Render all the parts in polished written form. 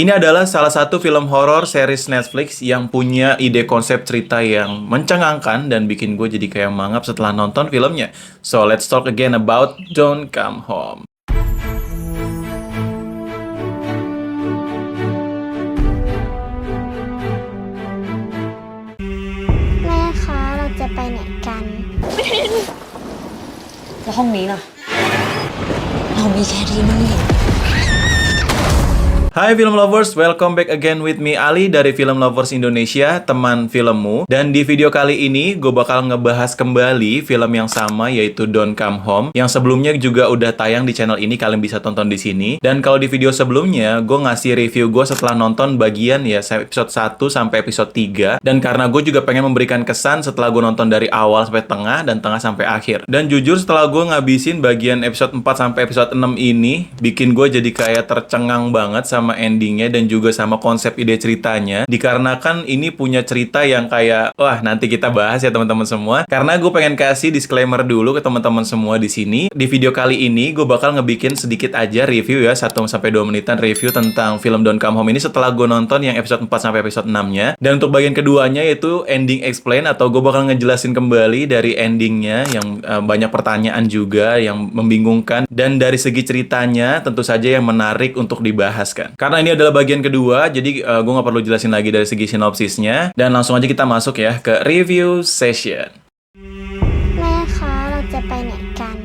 Ini adalah salah satu film horor series Netflix yang punya ide konsep cerita yang mencengangkan dan bikin gue jadi kayak mangap setelah nonton filmnya. So let's talk again about Don't Come Home. แม่คะเราจะไปไหนกัน แล้วห้องนี้ล่ะ เรามีแค่ที่นี่ Hai film lovers, welcome back again with me Ali dari Film Lovers Indonesia, teman filmmu. Dan di video kali ini gue bakal ngebahas kembali film yang sama yaitu Don't Come Home yang sebelumnya juga udah tayang di channel ini, kalian bisa tonton di sini. Dan kalau di video sebelumnya gue ngasih review gue setelah nonton bagian ya episode 1 sampai episode 3. Dan karena gue juga pengen memberikan kesan setelah gue nonton dari awal sampai tengah dan tengah sampai akhir. Dan jujur setelah gue ngabisin bagian episode 4 sampai episode 6 ini bikin gue jadi kayak tercengang banget sama endingnya dan juga sama konsep ide ceritanya, dikarenakan ini punya cerita yang kayak wah nanti kita bahas ya teman-teman semua. Karena gue pengen kasih disclaimer dulu ke teman-teman semua di sini. Di video kali ini gue bakal ngebikin sedikit aja review ya, 1 sampai 2 menitan review tentang film Don't Come Home ini setelah gue nonton yang episode 4 sampai episode 6-nya. Dan untuk bagian keduanya yaitu ending explain, atau gue bakal ngejelasin kembali dari endingnya yang banyak pertanyaan juga yang membingungkan, dan dari segi ceritanya tentu saja yang menarik untuk dibahas kan. Karena ini adalah bagian kedua, jadi gue nggak perlu jelasin lagi dari segi sinopsisnya. Dan langsung aja kita masuk ya ke review session. แม่คะเราจะไปไหนกัน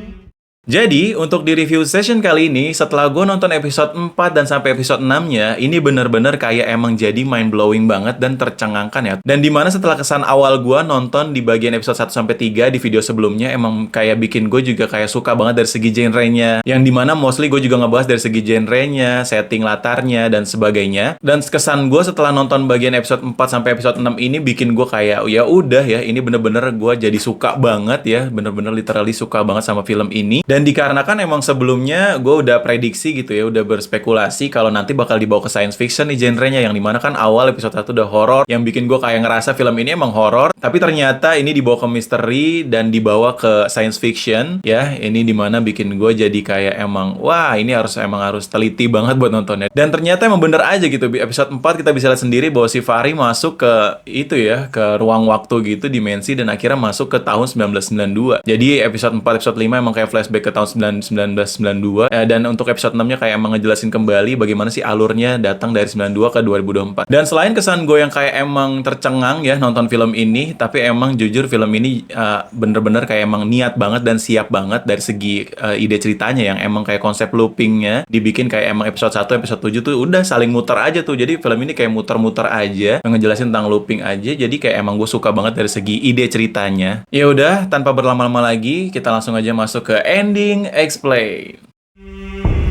Jadi, untuk di review session kali ini, setelah gue nonton episode 4 dan sampai episode 6-nya, ini bener-bener kayak emang jadi mind-blowing banget dan tercengangkan ya. Dan dimana setelah kesan awal gue nonton di bagian episode 1 sampai 3 di video sebelumnya, emang kayak bikin gue juga kayak suka banget dari segi genre-nya. Yang dimana mostly gue juga ngebahas dari segi genre-nya, setting latarnya, dan sebagainya. Dan kesan gue setelah nonton bagian episode 4 sampai episode 6 ini bikin gue kayak, ya udah ya, ini bener-bener gue jadi suka banget ya. Bener-bener literally suka banget sama film ini. Dan dikarenakan emang sebelumnya gue udah prediksi gitu ya, udah berspekulasi kalau nanti bakal dibawa ke science fiction nih genrenya, yang dimana kan awal episode 1 udah horor, yang bikin gue kayak ngerasa film ini emang horor, tapi ternyata ini dibawa ke misteri dan dibawa ke science fiction ya. Ini dimana bikin gue jadi kayak emang wah ini emang harus teliti banget buat nontonnya. Dan ternyata emang bener aja gitu, di episode 4 kita bisa lihat sendiri bahwa si Fahri masuk ke itu ya, ke ruang waktu gitu, dimensi, dan akhirnya masuk ke tahun 1992. Jadi episode 4 episode 5 emang kayak flashback ke tahun 1992, dan untuk episode 6-nya kayak emang ngejelasin kembali bagaimana sih alurnya datang dari 92 ke 2024. Dan selain kesan gue yang kayak emang tercengang ya nonton film ini, tapi emang jujur film ini bener-bener kayak emang niat banget dan siap banget dari segi ide ceritanya, yang emang kayak konsep loopingnya dibikin kayak emang episode 1 episode 7 tuh udah saling muter aja tuh. Jadi film ini kayak muter-muter aja ngejelasin tentang looping aja. Jadi kayak emang gue suka banget dari segi ide ceritanya. Ya udah, tanpa berlama-lama lagi kita langsung aja masuk ke ending explain.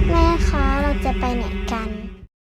แม่คะเราจะไปไหนกัน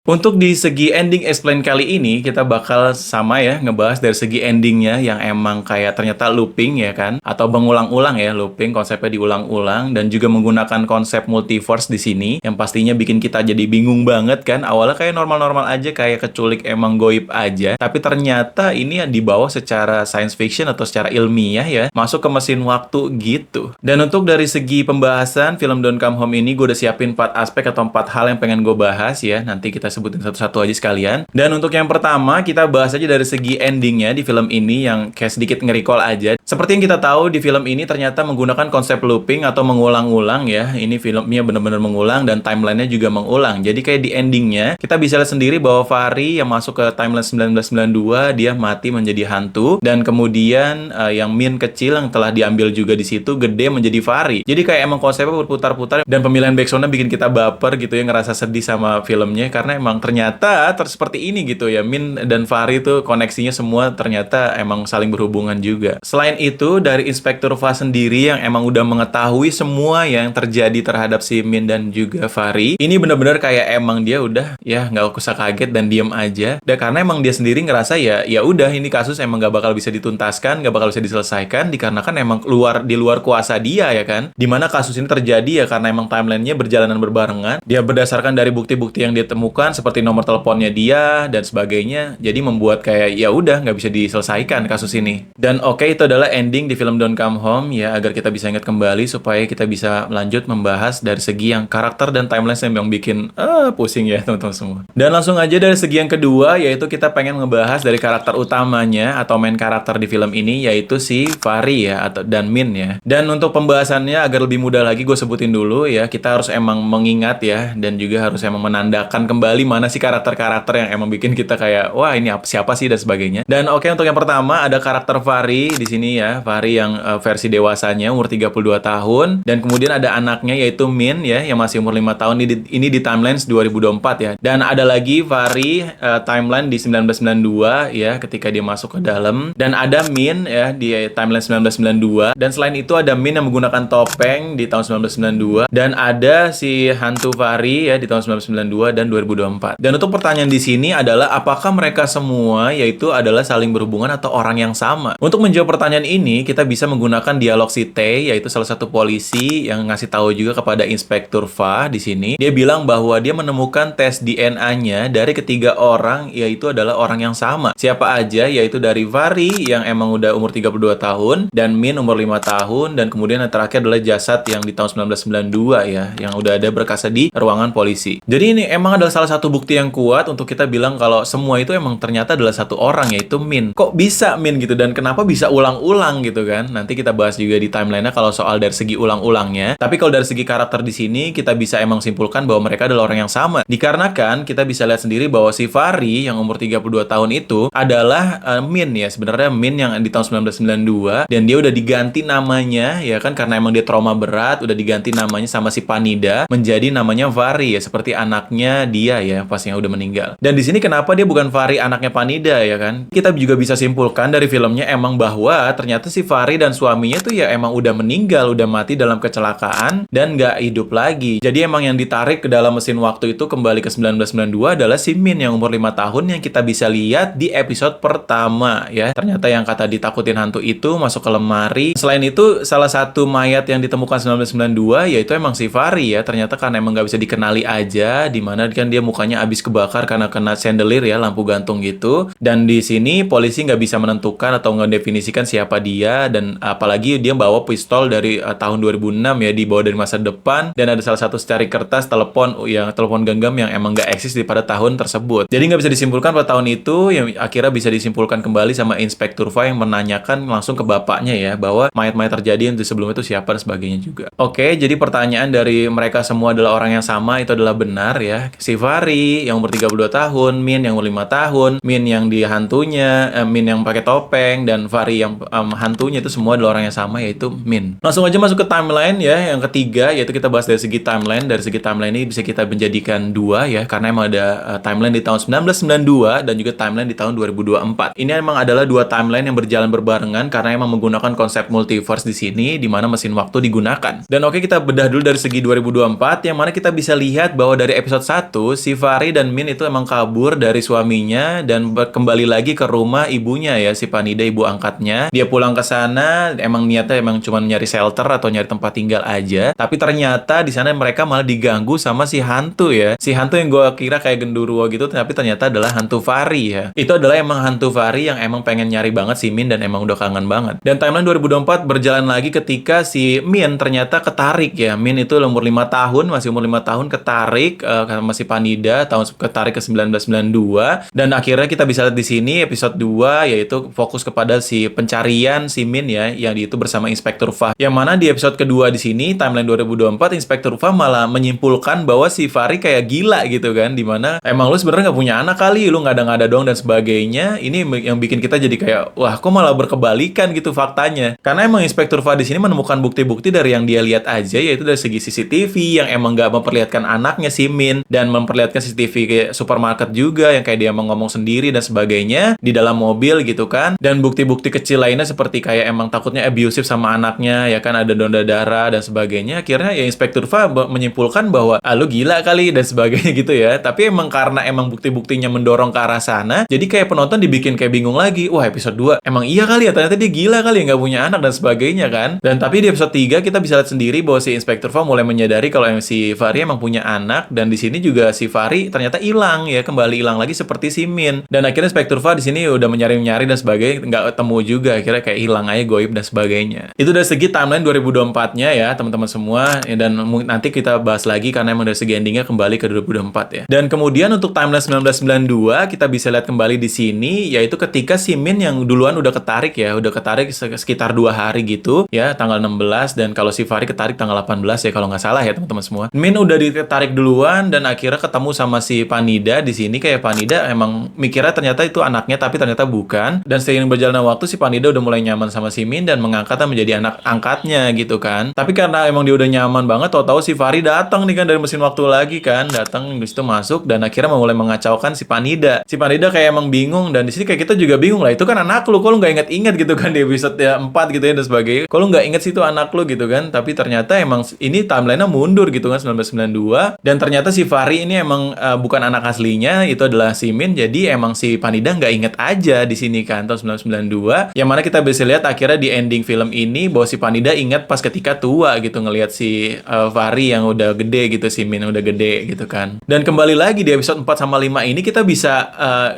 Untuk di segi ending explain kali ini, kita bakal sama ya, ngebahas dari segi endingnya yang emang kayak ternyata looping ya kan, atau mengulang-ulang ya, looping, konsepnya diulang-ulang, dan juga menggunakan konsep multiverse di sini, yang pastinya bikin kita jadi bingung banget kan. Awalnya kayak normal-normal aja, kayak keculik emang goib aja, tapi ternyata ini dibawa secara science fiction atau secara ilmiah ya, masuk ke mesin waktu gitu. Dan untuk dari segi pembahasan film Don't Come Home ini, gue udah siapin 4 aspek atau 4 hal yang pengen gue bahas ya, nanti kita sebutin satu-satu aja sekalian. Dan untuk yang pertama, kita bahas aja dari segi endingnya di film ini yang kayak sedikit nge-recall aja. Seperti yang kita tahu di film ini ternyata menggunakan konsep looping atau mengulang-ulang ya. Ini filmnya benar-benar mengulang dan timelinenya juga mengulang. Jadi kayak di endingnya, kita bisa lihat sendiri bahwa Fahri yang masuk ke timeline 1992, dia mati menjadi hantu. Dan kemudian yang Min kecil yang telah diambil juga di situ, gede menjadi Fahri. Jadi kayak emang konsepnya berputar-putar, dan pemilihan backsoundnya bikin kita baper gitu ya, ngerasa sedih sama filmnya, karena emang ternyata seperti ini gitu ya. Min dan Fahri tuh koneksinya semua ternyata emang saling berhubungan juga. Selain itu, dari Inspektur Fa sendiri yang emang udah mengetahui semua yang terjadi terhadap si Min dan juga Fahri, ini bener-bener kayak emang dia udah ya nggak usah kaget dan diem aja. Dan karena emang dia sendiri ngerasa ya udah ini kasus emang nggak bakal bisa dituntaskan, nggak bakal bisa diselesaikan, dikarenakan emang di luar kuasa dia ya kan. Dimana kasus ini terjadi ya karena emang timelinenya berjalanan berbarengan. Dia berdasarkan dari bukti-bukti yang dia temukan, menunjukkan seperti nomor teleponnya dia dan sebagainya. Jadi membuat kayak ya udah nggak bisa diselesaikan kasus ini. Dan oke, itu adalah ending di film Don't Come Home ya, agar kita bisa ingat kembali supaya kita bisa lanjut membahas dari segi yang karakter dan timeline yang bikin pusing ya teman-teman semua. Dan langsung aja dari segi yang kedua, yaitu kita pengen ngebahas dari karakter utamanya atau main karakter di film ini, yaitu si Fahri ya dan Min ya. Dan untuk pembahasannya agar lebih mudah lagi gue sebutin dulu ya, kita harus emang mengingat ya, dan juga harus emang menandakan kembali mana sih karakter-karakter yang emang bikin kita kayak wah ini siapa sih dan sebagainya. Dan oke, untuk yang pertama ada karakter Fahri di sini ya, Fahri yang versi dewasanya umur 32 tahun, dan kemudian ada anaknya yaitu Min ya yang masih umur 5 tahun. Ini di timeline 2024 ya. Dan ada lagi Fahri timeline di 1992 ya ketika dia masuk ke dalam, dan ada Min ya di timeline 1992. Dan selain itu ada Min yang menggunakan topeng di tahun 1992, dan ada si hantu Fahri ya di tahun 1992 dan 2024. Dan untuk pertanyaan di sini adalah apakah mereka semua yaitu adalah saling berhubungan atau orang yang sama? Untuk menjawab pertanyaan ini kita bisa menggunakan dialog si Tae, yaitu salah satu polisi yang ngasih tahu juga kepada Inspektur Fa di sini. Dia bilang bahwa dia menemukan tes DNA-nya dari ketiga orang, yaitu adalah orang yang sama. Siapa aja? Yaitu dari Fahri yang emang udah umur 32 tahun, dan Min umur 5 tahun, dan kemudian yang terakhir adalah jasad yang di tahun 1992 ya, yang udah ada berkasnya di ruangan polisi. Jadi ini emang adalah salah satu bukti yang kuat untuk kita bilang kalau semua itu emang ternyata adalah satu orang, yaitu Min. Kok bisa Min gitu, dan kenapa bisa ulang-ulang gitu kan? Nanti kita bahas juga di timeline-nya kalau soal dari segi ulang-ulangnya. Tapi kalau dari segi karakter di sini kita bisa emang simpulkan bahwa mereka adalah orang yang sama. Dikarenakan kita bisa lihat sendiri bahwa si Fahri yang umur 32 tahun itu adalah Min ya. Sebenarnya Min yang di tahun 1992, dan dia udah diganti namanya ya kan, karena emang dia trauma berat, udah diganti namanya sama si Panida menjadi namanya Fahri ya, seperti anaknya dia ya pas yang udah meninggal. Dan di sini kenapa dia bukan Fahri anaknya Panida ya kan? Kita juga bisa simpulkan dari filmnya emang bahwa ternyata si Fahri dan suaminya tuh ya emang udah meninggal, udah mati dalam kecelakaan dan nggak hidup lagi. Jadi emang yang ditarik ke dalam mesin waktu itu kembali ke 1992 adalah si Min yang umur 5 tahun yang kita bisa lihat di episode pertama ya. Ternyata yang kata ditakutin hantu itu masuk ke lemari. Selain itu salah satu mayat yang ditemukan 1992 yaitu emang si Fahri ya. Ternyata karena emang nggak bisa dikenali aja, dimana kan dia mukanya habis kebakar karena kena chandelier ya, lampu gantung gitu. Dan di sini polisi nggak bisa menentukan atau ngedefinisikan siapa dia, dan apalagi dia bawa pistol dari tahun 2006 ya, dibawa dari masa depan, dan ada salah satu secari kertas telepon genggam yang emang nggak eksis di pada tahun tersebut. Jadi nggak bisa disimpulkan pada tahun itu, yang akhirnya bisa disimpulkan kembali sama Inspektur Fa yang menanyakan langsung ke bapaknya ya, bahwa mayat-mayat terjadi yang sebelum itu siapa dan sebagainya juga. Oke, jadi pertanyaan dari mereka semua adalah orang yang sama, itu adalah benar ya. Si Fahri yang umur 32 tahun, Min yang umur 5 tahun, Min yang di hantunya, Min yang pakai topeng, dan Fahri yang hantunya itu semua adalah orang yang sama, yaitu Min. Langsung aja masuk ke timeline ya, yang ketiga, yaitu kita bahas dari segi timeline. Dari segi timeline ini bisa kita menjadikan dua ya, karena emang ada timeline di tahun 1992 dan juga timeline di tahun 2024. Ini emang adalah dua timeline yang berjalan berbarengan karena emang menggunakan konsep multiverse di sini, di mana mesin waktu digunakan. Dan oke, kita bedah dulu dari segi 2024, yang mana kita bisa lihat bahwa dari episode 1, si Fahri dan Min itu emang kabur dari suaminya dan kembali lagi ke rumah ibunya ya, si Panida, ibu angkatnya. Dia pulang ke sana, emang niatnya emang cuma nyari shelter atau nyari tempat tinggal aja. Tapi ternyata di sana mereka malah diganggu sama si hantu ya. Si hantu yang gue kira kayak genderuwo gitu, tapi ternyata adalah hantu Fahri ya. Itu adalah emang hantu Fahri yang emang pengen nyari banget si Min dan emang udah kangen banget. Dan timeline 2024 berjalan lagi ketika si Min ternyata ketarik ya. Min itu umur 5 tahun, masih umur 5 tahun ketarik sama si Panida, ketarik ke 1992. Dan akhirnya kita bisa lihat di sini episode 2 yaitu fokus kepada si pencarian si Min ya, yang itu bersama Inspektur Fa. Yang mana di episode kedua di sini timeline 2024 Inspektur Fa malah menyimpulkan bahwa si Fahri kayak gila gitu kan, dimana emang lu sebenarnya nggak punya anak kali, lu ngada-ngada dong dan sebagainya. Ini yang bikin kita jadi kayak wah kok malah berkebalikan gitu faktanya, karena emang Inspektur Fa di sini menemukan bukti-bukti dari yang dia lihat aja, yaitu dari segi CCTV yang emang nggak memperlihatkan anaknya si Min, dan memperlihatkan CCTV kayak supermarket juga yang kayak dia emang ngomong sendiri dan sebagainya di dalam mobil gitu kan. Dan bukti-bukti kecil lainnya seperti kayak emang takutnya abusive sama anaknya ya kan, ada donor darah dan sebagainya. Akhirnya ya Inspektur Fa menyimpulkan bahwa lu gila kali dan sebagainya gitu ya. Tapi emang karena emang bukti-buktinya mendorong ke arah sana, jadi kayak penonton dibikin kayak bingung lagi. Wah, episode 2 emang iya kali ya, ternyata dia gila kali nggak punya anak dan sebagainya kan. Dan tapi di episode 3 kita bisa lihat sendiri bahwa si Inspektur Fa mulai menyadari kalau si Fahri emang punya anak, dan di sini juga si Fahri ternyata hilang ya, kembali hilang lagi seperti si Min. Dan akhirnya Inspektur Fa di sini udah mencari-nyari dan sebagainya, nggak ketemu juga, akhirnya kayak hilang aja, goib dan sebagainya. Itu dari segi timeline 2024-nya ya teman-teman semua ya, dan nanti kita bahas lagi karena emang dari segi endingnya kembali ke 2024 ya. Dan kemudian untuk timeline 1992 kita bisa lihat kembali di sini, yaitu ketika si Min yang duluan udah ketarik ya, udah ketarik sekitar 2 hari gitu ya, tanggal 16, dan kalau si Fahri ketarik tanggal 18 ya kalau nggak salah ya teman-teman semua. Min udah ditarik duluan dan akhirnya ketemu sama si Panida di sini. Kayak Panida emang mikirnya ternyata itu anaknya, tapi ternyata bukan. Dan seiring berjalannya waktu si Panida udah mulai nyaman sama si Min dan mengangkatnya menjadi anak angkatnya gitu kan. Tapi karena emang dia udah nyaman banget, tahu-tahu si Fahri datang nih kan dari mesin waktu lagi kan, datang di situ masuk dan akhirnya mulai mengacaukan si Panida. Si Panida kayak emang bingung, dan di sini kayak kita juga bingung lah, itu kan anak lu, kok lu nggak inget-inget gitu kan di episode 4 gitu ya dan sebagainya. Kok lu nggak inget sih itu anak lu gitu kan. Tapi ternyata emang ini timeline-nya mundur gitu kan, 1992. Dan ternyata si Fahri ini emang bukan anak aslinya, itu adalah si Min. Jadi emang si Panida nggak inget aja di sini kan tahun 1992. Yang mana kita bisa lihat akhirnya di ending film ini bahwa si Panida ingat pas ketika tua gitu, ngelihat si Fahri yang udah gede gitu, si Min udah gede gitu kan. Dan kembali lagi di episode 4 sama 5 ini kita bisa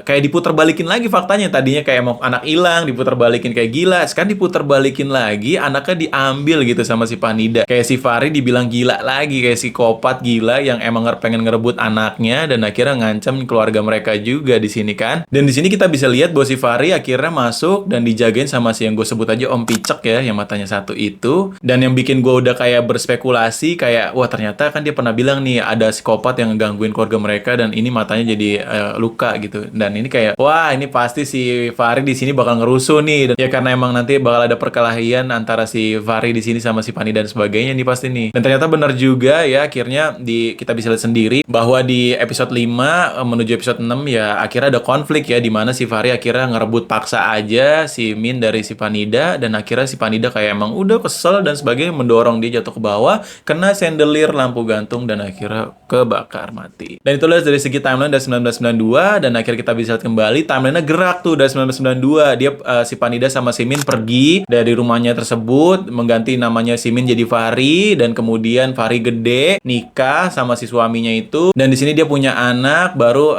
kayak diputar balikin lagi faktanya. Tadinya kayak mau anak hilang, diputar balikin kayak gila. Sekarang diputar balikin lagi, anaknya diambil gitu sama si Panida. Kayak si Fahri dibilang gila lagi, kayak psikopat gila yang emang pengen ngerebut anaknya dan akhirnya ngancam keluarga mereka juga di sini kan. Dan di sini kita bisa lihat bahwa si Fahri akhirnya masuk dan dijagain sama si yang gue sebut aja Om Picek ya, yang matanya satu itu. Dan yang bikin gue udah kayak berspekulasi kayak, wah ternyata kan dia pernah bilang nih ada psikopat yang ngegangguin keluarga mereka dan ini matanya jadi luka gitu. Dan ini kayak, wah ini pasti si Fahri di sini bakal ngerusuh nih. Dan ya karena emang nanti bakal ada perkelahian antara si Fahri di sini sama si Pani dan sebagainya nih pasti nih. Dan ternyata benar juga ya, akhirnya kita bisa lihat sendiri bahwa di episode 5 menuju episode 6 ya akhirnya ada konflik ya, dimana si Fahri akhirnya ngerebut paksa aja si Min dari si Panida, dan akhirnya si Panida kayak emang udah kesel dan sebagainya, mendorong dia jatuh ke bawah, kena chandelier lampu gantung dan akhirnya kebakar mati. Dan itulah dari segi timeline dari 1992, dan akhirnya kita bisa lihat kembali timeline-nya gerak tuh dari 1992. Dia si Panida sama si Min pergi dari rumahnya tersebut, mengganti namanya si Min jadi Fahri, dan kemudian Fahri gede, nikah sama si suaminya itu, dan di sini dia punya anak, baru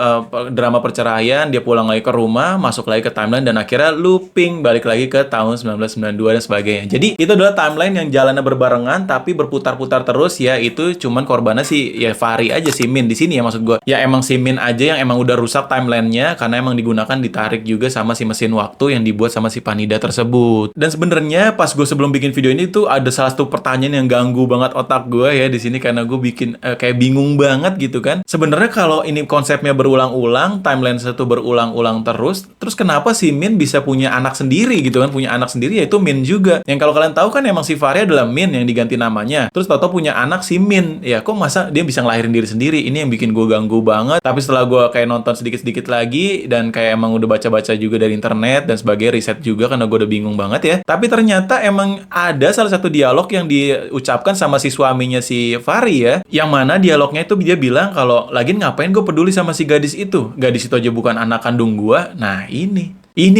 drama perceraian, dia pulang lagi ke rumah, masuk lagi ke timeline, dan akhirnya looping balik lagi ke tahun 1992 dan sebagainya. Jadi itu adalah timeline yang jalannya berbarengan tapi berputar-putar terus ya. Itu cuman korbannya si ya Fahri aja, si Min di sini ya, maksud gue ya emang si Min aja yang emang udah rusak timelinenya karena emang digunakan ditarik juga sama si mesin waktu yang dibuat sama si Panida tersebut. Dan sebenarnya pas gue sebelum bikin video ini tuh ada salah satu pertanyaan yang ganggu banget otak gue ya di sini, karena gue bikin kayak bingung banget gitu kan. Sebenarnya kalau ini konsepnya berulang-ulang, timeline satu berulang-ulang terus kenapa si Min bisa punya anak sendiri gitu kan, punya anak sendiri yaitu Min juga. Yang kalau kalian tahu kan emang si Fahri adalah Min yang diganti namanya. Terus tahu-tahu punya anak si Min. Ya kok masa dia bisa ngelahirin diri sendiri? Ini yang bikin gue ganggu banget. Tapi setelah gue kayak nonton sedikit-sedikit lagi dan kayak emang udah baca-baca juga dari internet dan sebagai riset juga karena gue udah bingung banget ya. Tapi ternyata emang ada salah satu dialog yang diucapkan sama si suaminya si Fahri ya. Yang mana dialognya itu dia bilang kalau lagi ngapain gue peduli sama si gadis itu? Gadis itu aja bukan anak kandung gue. Nah ini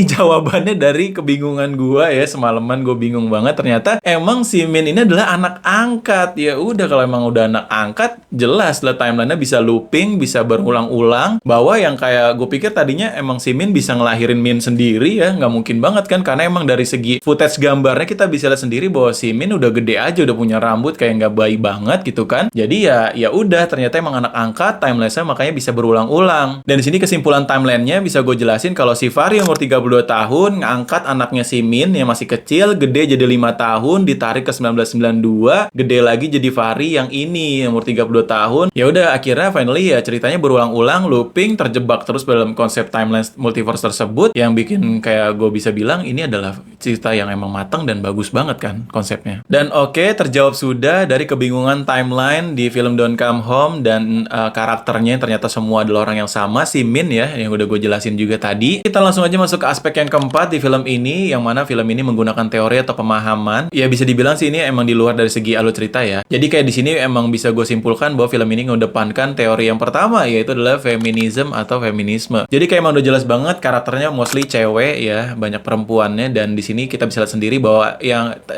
jawabannya dari kebingungan gua ya, semalaman gue bingung banget. Ternyata emang si Min ini adalah anak angkat. Ya udah, kalau emang udah anak angkat, jelas lah timelinenya bisa looping, bisa berulang-ulang. Bahwa yang kayak gue pikir tadinya emang si Min bisa ngelahirin Min sendiri ya, nggak mungkin banget kan, karena emang dari segi footage gambarnya kita bisa lihat sendiri bahwa si Min udah gede aja, udah punya rambut kayak nggak bayi banget gitu kan. Jadi ya udah, ternyata emang anak angkat, timelinenya makanya bisa berulang-ulang. Dan di sini kesimpulan timelinenya bisa gue jelasin kalau si Fahri umur 32 tahun, ngangkat anaknya si Min yang masih kecil, gede jadi 5 tahun, ditarik ke 1992, gede lagi jadi Fahri yang ini, umur 32 tahun. Ya udah, akhirnya finally ya ceritanya berulang-ulang, looping, terjebak terus dalam konsep timeline multiverse tersebut, yang bikin kayak gue bisa bilang ini adalah cerita yang emang matang dan bagus banget kan konsepnya. Dan oke, terjawab sudah dari kebingungan timeline di film Don't Come Home, dan karakternya ternyata semua adalah orang yang sama, si Min ya, yang udah gue jelasin juga tadi. Kita langsung aja masuk ke aspek yang keempat di film ini, yang mana film ini menggunakan teori atau pemahaman. Ya bisa dibilang sih ini emang di luar dari segi alur cerita ya. Jadi kayak di sini emang bisa gue simpulkan bahwa film ini mengedepankan teori yang pertama, yaitu adalah feminisme atau feminisme. Jadi kayak emang udah jelas banget karakternya mostly cewek ya, banyak perempuannya, dan di sini sini kita bisa lihat sendiri bahwa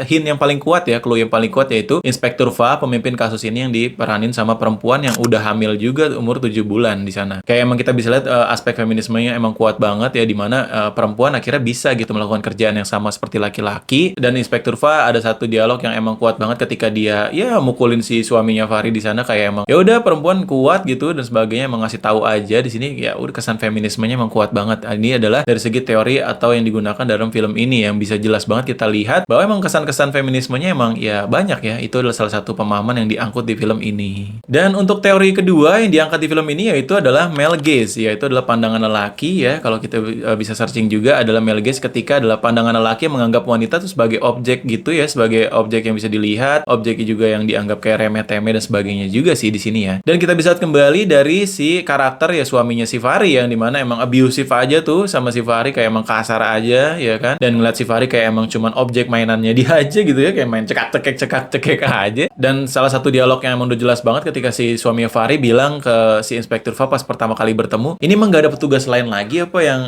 hint yang paling kuat ya, clue yang paling kuat yaitu Inspektur Fa, pemimpin kasus ini yang diperanin sama perempuan yang udah hamil juga umur 7 bulan di sana. Kayak emang kita bisa lihat aspek feminismenya emang kuat banget ya, dimana perempuan akhirnya bisa gitu melakukan kerjaan yang sama seperti laki-laki. Dan Inspektur Fa ada satu dialog yang emang kuat banget ketika dia ya mukulin si suaminya Fahri di sana, kayak emang ya udah perempuan kuat gitu dan sebagainya, emang ngasih tahu aja di sini ya udah, kesan feminismenya emang kuat banget. Ini adalah dari segi teori atau yang digunakan dalam film ini yang bisa jelas banget kita lihat bahwa emang kesan-kesan feminismenya emang ya banyak ya. Itu adalah salah satu pemahaman yang diangkut di film ini. Dan untuk teori kedua yang diangkat di film ini yaitu adalah male gaze, yaitu adalah pandangan lelaki ya. Kalau kita bisa searching juga adalah male gaze ketika adalah pandangan lelaki yang menganggap wanita itu sebagai objek gitu ya, sebagai objek yang bisa dilihat, objek juga yang dianggap kayak remeh-temeh dan sebagainya juga sih di sini ya. Dan kita bisa lihat kembali dari si karakter ya suaminya si Fahri yang dimana emang abusive aja tuh sama si Fahri, kayak emang kasar aja ya kan, dan ngeliat si Fahri kayak emang cuman objek mainannya dia aja gitu ya, kayak main cekak-cekek aja. Dan salah satu dialog yang emang udah jelas banget ketika si suaminya Fahri bilang ke si Inspektur Fa pas pertama kali bertemu, ini emang gak ada petugas lain lagi apa yang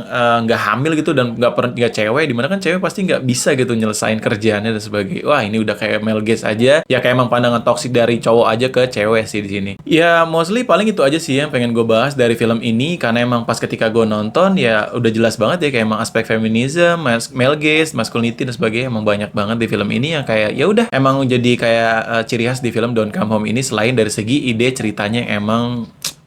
nggak hamil gitu dan nggak cewek, dimana kan cewek pasti nggak bisa gitu nyelesain kerjaannya dan sebagainya. Wah, ini udah kayak male gaze aja ya, kayak emang pandangan toksik dari cowok aja ke cewek sih di sini. Ya mostly paling itu aja sih yang pengen gue bahas dari film ini, karena emang pas ketika gue nonton ya udah jelas banget ya kayak emang aspek feminism, male gaze, masculinity dan sebagainya emang banyak banget di film ini yang kayak ya udah emang jadi kayak ciri khas di film Don't Come Home ini, selain dari segi ide ceritanya yang emang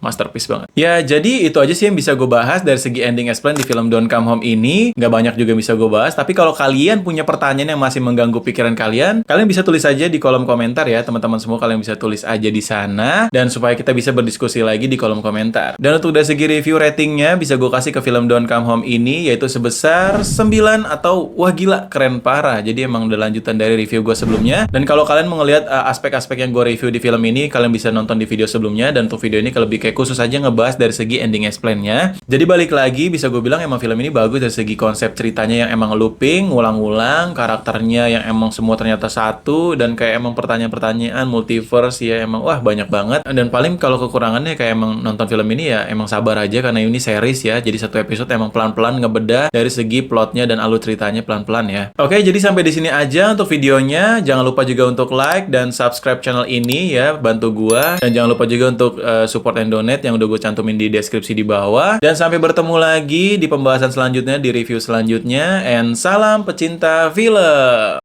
masterpiece banget. Ya, jadi itu aja sih yang bisa gue bahas dari segi ending explain di film Don't Come Home ini. Nggak banyak juga bisa gue bahas, tapi kalau kalian punya pertanyaan yang masih mengganggu pikiran kalian bisa tulis aja di kolom komentar ya, teman-teman semua. Kalian bisa tulis aja di sana, dan supaya kita bisa berdiskusi lagi di kolom komentar. Dan untuk dari segi review ratingnya, bisa gue kasih ke film Don't Come Home ini, yaitu sebesar 9 atau wah gila, keren parah. Jadi emang udah lanjutan dari review gue sebelumnya. Dan kalau kalian mau ngeliat aspek-aspek yang gue review di film ini, kalian bisa nonton di video sebelumnya. Dan untuk video ini lebih kayak khusus aja ngebahas dari segi ending explain-nya. Jadi balik lagi, bisa gue bilang emang film ini bagus dari segi konsep ceritanya yang emang looping, ngulang-ngulang, karakternya yang emang semua ternyata satu, dan kayak emang pertanyaan-pertanyaan multiverse ya emang wah banyak banget. Dan paling kalau kekurangannya kayak emang nonton film ini ya emang sabar aja, karena ini series ya. Jadi satu episode emang pelan-pelan ngebedah dari segi plotnya dan alur ceritanya pelan-pelan ya. Oke, jadi sampai di sini aja untuk videonya. Jangan lupa juga untuk like dan subscribe channel ini ya, bantu gua. Dan jangan lupa juga untuk support and donate yang udah gue cantumin di deskripsi di bawah. Dan sampai bertemu lagi di pembahasan selanjutnya, di review selanjutnya. And salam pecinta film.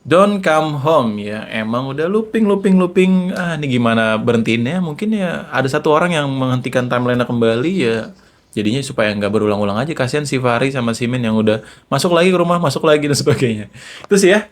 Don't Come Home ya, emang udah looping. Ini gimana berhentiinnya? Mungkin ya ada satu orang yang menghentikan timeline kembali ya. Jadinya supaya nggak berulang-ulang aja. Kasihan si Fahri sama si Min yang udah masuk lagi ke rumah, masuk lagi dan sebagainya. Itu sih ya.